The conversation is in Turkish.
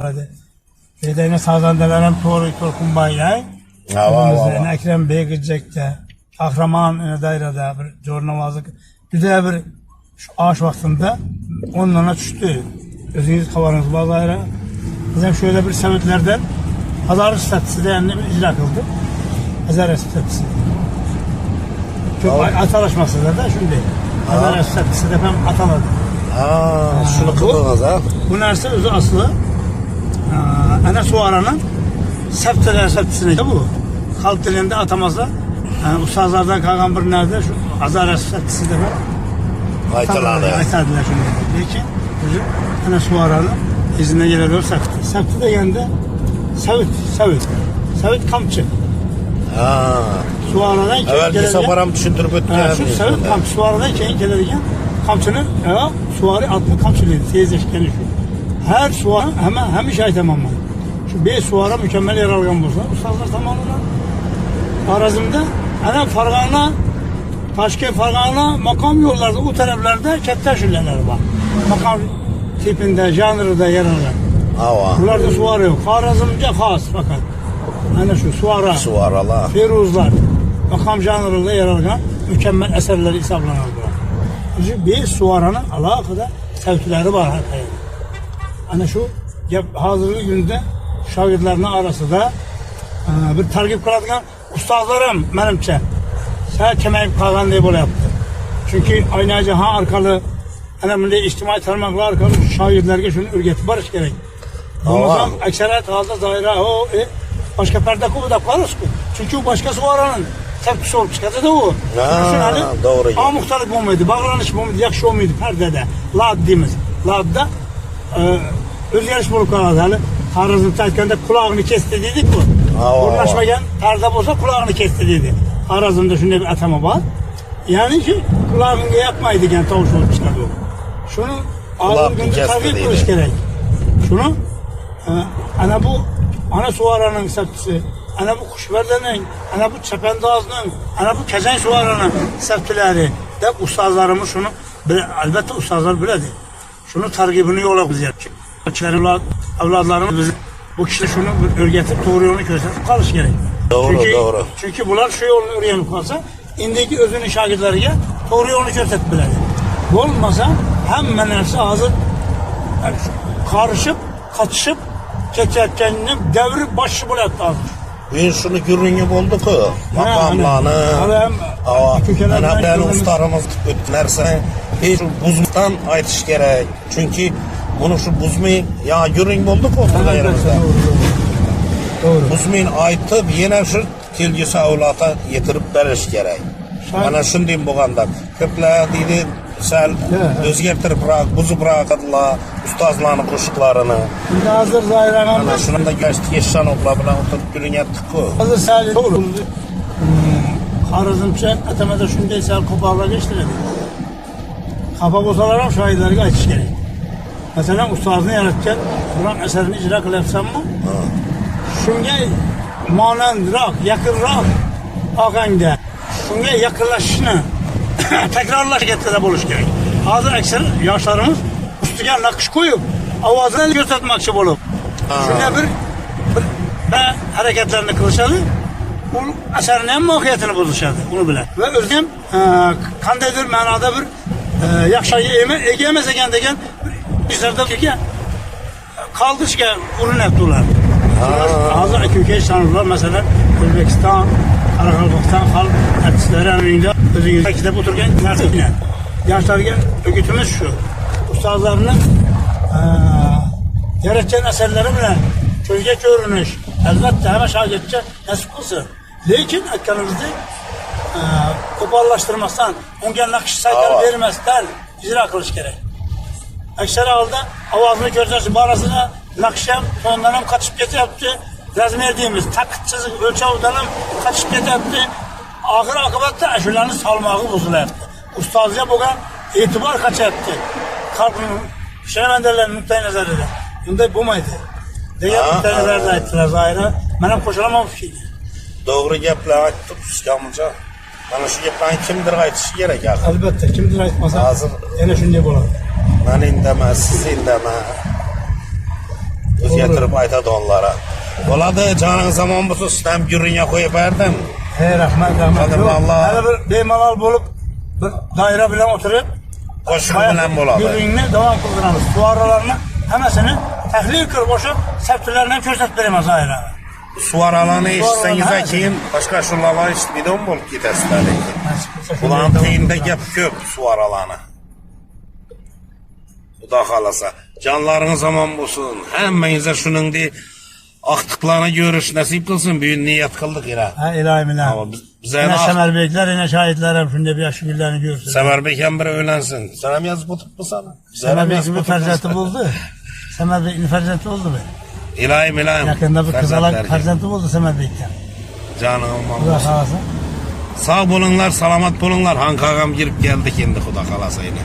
Hadi. Bedene sazandelerim toru torkunbayay. Ekrem Bey gidecekte. Kahraman dairede bir jornavazlık. Bir de bir şu ağaç vaktinde onlara düştü. Özünüz kavarınız bazayra. Bizim şöyle bir sebeplerden Hazar statüsü de yani icra kıldı. Hazar statüsü. Çok atalaşması da şimdi. Hazar statüsü de ben atamadım. Şunu kıldınız ha. Bu narsa özü aslı. Ana su aranın septeler septisine bu. Halk dilinde atamazsa ustazlardan kalkan bir nerede şu Hazar septisi de var. Aytalardı. Aytadılar şimdi. Peki ana su aranın izine geliyor septi. Septi de yanında Savit Kamçı. Su aradan evvel saparam düşündürüp ötken. Şu Savit Kamçı su aradan gelirken Kamçı'nın suarı altı Kamçı'lıydı. Teyzeşkeni şu. Her suara hem iş tamam var. Şu bir suara mükemmel yer algan bulsa. Ustazlar tamamına Arazim'de ana fargana Taşkent fargana makam yollarda o taraflarda ketler şilleler var. Makam tipinde, janrında yer algan. Bunlarda suara yok. Harazımca has fakat. Ana şu suaralar. Feruzlar. Makam janrında yer algan mükemmel eserleri hesaplanır. Bir suaranın alakada sevkileri var. Ana şu hazırlığı günde şagirdlerinin arası da bir targip kıladığın ustazlarım benimçe sen kemeyip kalgan diye böyle yaptı. Çünkü aynı ha arkalı önemli içtimai tarmakla arkalı şagirdlerge şunu ürgetip barış gerek. Olmasam ekseret halde daire başka perde kubu da kalırız ku. Çünkü başka suaranın tepkisi olup çıkardı da o. Doğru. Ama muhtarlık olmaydı, bağlanış olmaydı, yakşı olmaydı perdede. Lad dediğimiz. Lad'da özgürlüş bulup kaldı. Hani Harazım Taşkent'te kulağını kesti dedik bu. Uğraşmayan perde olsa kulağını kesti dedi. Harazım'da şunda bir atama var. Yani ki kulağını yapmaydı yani tavuş olup çıkardı. Şunu ağzın günde takip kılış gerek. Şunu ana suaranın septisi, ana bu kuşverdenin, ana bu çependazının, ana bu kezen suaranın septileri de ustazlarımız şunu elbette ustazlar biledi. Şunu targibini yola koyacak. Evladlarımız bu kişi şunu örgetip doğru yolunu gösterip kalış gerek. Doğru. Çünkü bunlar şu yolunu öğrenip kalsa indiki özünün şagirdleriyle doğru yolunu gösterip biledi. Bu olmasa hemen hepsi hazır karışıp kaçışıp kendini devri başı bıraktı hazır. Ben şunu görünüp oldu ki makamlarını ben ustalarımız ötlerse hiç buzmuktan aytış gerek. Çünkü bunu şu buzmayı ya görünüp oldu ki ortada yerimizde. Buzmayın aytıp yine şu kelgisi avlata yetirip beriş gerek. Bana şunu diyeyim bu kanda. Köpler dedi sen özgertirip buzu bırakadılar ustazlarının kuşuklarını. Şimdi hazır zahirana. Ana şunun da geçti geçen okla bile oturup günün yattık ku. Hazır sahil olur. Harazımça atamada şunu sahil koparla geçtiler. Kafa bozalarım şahitlerine aytış gerek. Mesela ustazını yaratırken Kur'an eserini icra kılarsam mı? Şunga manandırak, yakınrak ağanda şunga yakınlaşışını tekrarlaş getirip buluş gerek. Hazır ekser yaşlarımız üstüne nakış koyup avazını göstermek bulup şuna bir hareketlerini kılışadı. Bu eserin hem mahiyetini bozuşadı. Bunu bile. Ve özlem kandedir manada bir yakşayı egeyemez eken degen bizlerde kaldışken ürün ettiler. Hazır iki sanırlar mesela Özbekistan, Karakalpakistan halk artistleri önünde özünüzde kitap otururken nerede yaşlarken ögütümüz şu. Ustazlarının yaratacağın eserleri bile köyge görünüş. Elbette hemen şagirdçe nasip kılsın. Lakin ekranımızda koparlaştırmazsan, ongen nakış sayıları vermezden icra kılış gerek. Ekser aldı, avazını göreceğiz, barasına nakışem, tondanım kaçıp yaptı. Lazım erdiğimiz takıtsız ölçavdanım kaçıp yaptı. Ahir akıbatta eşularını salmağı bozula yaptı. Ustazıya bugün itibar kaç yaptı. Kalkının, şenemenderlerin nüktayı nazarıyla. Bunda bu muydu? Diğer nüktayı nazarıyla ettiler zahire. Benim koşulamamış şeydi. Doğru gepler aytıp İskamlıca. Bana şu geplerin kimdir aytışı gerek ya. Elbette kimdir aytmasa hazır. Yine şunca bulalım. Ben indeme, siz indeme. Biz getirip aytadı onlara. Oladı canın zaman bu sistem gürünye koyup verdim. Rahmet. Hadi vallahi. Hele bir bemalal bulup bir daire bilen oturup Koşuk bilen boladı. Gürününü devam kıldıranız. Su aralarını hemesini tehlil kır boşup septilerine köşet veremez ayrı. Su aralarını eşitsenize keyin başka şuralar eşitmeydi mi bulup gidesizler. Ulan teyinde gep köp su aralarını. Bu da kalasa. Canlarınız zaman bulsun. Hemmenize şunun de aktıklarını görüş nasip kılsın. Büyün niyet kıldık yine. İlahi. Ama bize Yine Semerbekler, yine şahitler hem şimdi bir yaşı günlerini görsün. Semerbek hem biri öğlensin. Sen hem yazıp oturup mu sana? Semerbek'in bir ferzenti buldu. Semerbek'in ferzenti oldu be. İlahim. Yakında bir kızalak ferzenti buldu Semerbek'ten. Canım Kuda olmaz. kalası. Sağ bulunlar, salamat bulunlar. Hankagam girip geldik şimdi kuda kalasa yine.